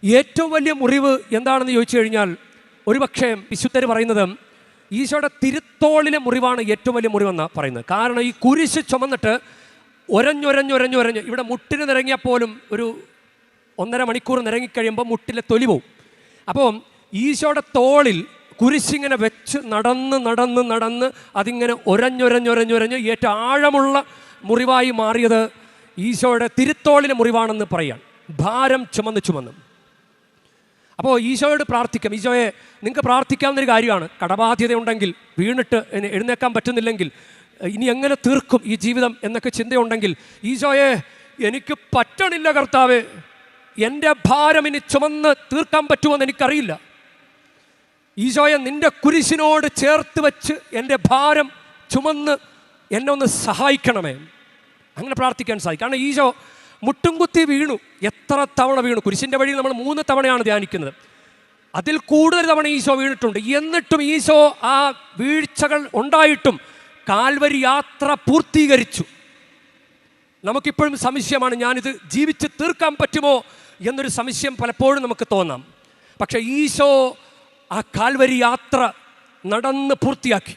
ഏറ്റവും വലിയ മുറിവ് എന്താണെന്ന് ചോദിച്ചു കഴിഞ്ഞാൽ ഒരുപക്ഷെ വിശുദ്ധർ പറയുന്നത് ഈശോയുടെ തിരുത്തോളിലെ മുറിവാണ് ഏറ്റവും വലിയ മുറിവെന്നാണ് പറയുന്നത്. കാരണം ഈ കുരിശ് ചുമന്നിട്ട് ഒരഞ്ഞൊരഞ്ഞൊരഞ്ഞൊരഞ്ഞ് ഇവിടെ മുട്ടിന് നിരങ്ങിയാൽ പോലും ഒരു 1.5 മണിക്കൂർ നിരങ്ങിക്കഴിയുമ്പോൾ മുട്ടിലെ തൊലി പോവും. അപ്പോൾ ഈശോയുടെ തോളിൽ കുരിശിങ്ങനെ വെച്ച് നടന്ന് നടന്ന് നടന്ന് അതിങ്ങനെ ഒരഞ്ഞൊരഞ്ഞൊരഞ്ഞൊരഞ്ഞ് ഏറ്റവും ആഴമുള്ള മുറിവായി മാറിയത് ഈശോയുടെ തിരുത്തോളിലെ മുറിവാണെന്ന് പറയാൻ, ഭാരം ചുമന്ന് ചുമന്ന്. അപ്പോൾ ഈശോയോട് പ്രാർത്ഥിക്കാം. ഈശോയെ, നിങ്ങൾക്ക് പ്രാർത്ഥിക്കാവുന്നൊരു കാര്യമാണ്. കടബാധ്യത ഉണ്ടെങ്കിൽ, വീണിട്ട് എഴുന്നേക്കാൻ പറ്റുന്നില്ലെങ്കിൽ, ഇനി എങ്ങനെ തീർക്കും ഈ ജീവിതം എന്നൊക്കെ ചിന്തയുണ്ടെങ്കിൽ, ഈശോയെ എനിക്ക് പറ്റണില്ല കർത്താവേ, എൻ്റെ ഭാരം ഇനി ചുമന്ന് തീർക്കാൻ പറ്റുമെന്ന് എനിക്കറിയില്ല. ഈശോയെ, നിൻ്റെ കുരിശിനോട് ചേർത്ത് വെച്ച് എൻ്റെ ഭാരം ചുമന്ന് എന്നെ ഒന്ന് സഹായിക്കണമേ. അങ്ങനെ പ്രാർത്ഥിക്കാൻ സാധിക്കും. കാരണം ഈശോ മുട്ടും കുത്തി വീണു. എത്ര തവണ വീണു? കുരിശിൻ്റെ വഴിയിൽ നമ്മൾ 3 തവണയാണ് ധ്യാനിക്കുന്നത്. അതിൽ കൂടുതൽ തവണ ഈശോ വീണിട്ടുണ്ട്. എന്നിട്ടും ഈശോ ആ വീഴ്ചകൾ ഉണ്ടായിട്ടും കാൽവരി യാത്ര പൂർത്തീകരിച്ചു. നമുക്കിപ്പോഴും സംശയമാണ്, ഞാനിത് ജീവിച്ച് തീർക്കാൻ പറ്റുമോ എന്നൊരു സംശയം പലപ്പോഴും നമുക്ക് തോന്നാം. പക്ഷേ ഈശോ ആ കാൽവരി യാത്ര നടന്ന് പൂർത്തിയാക്കി.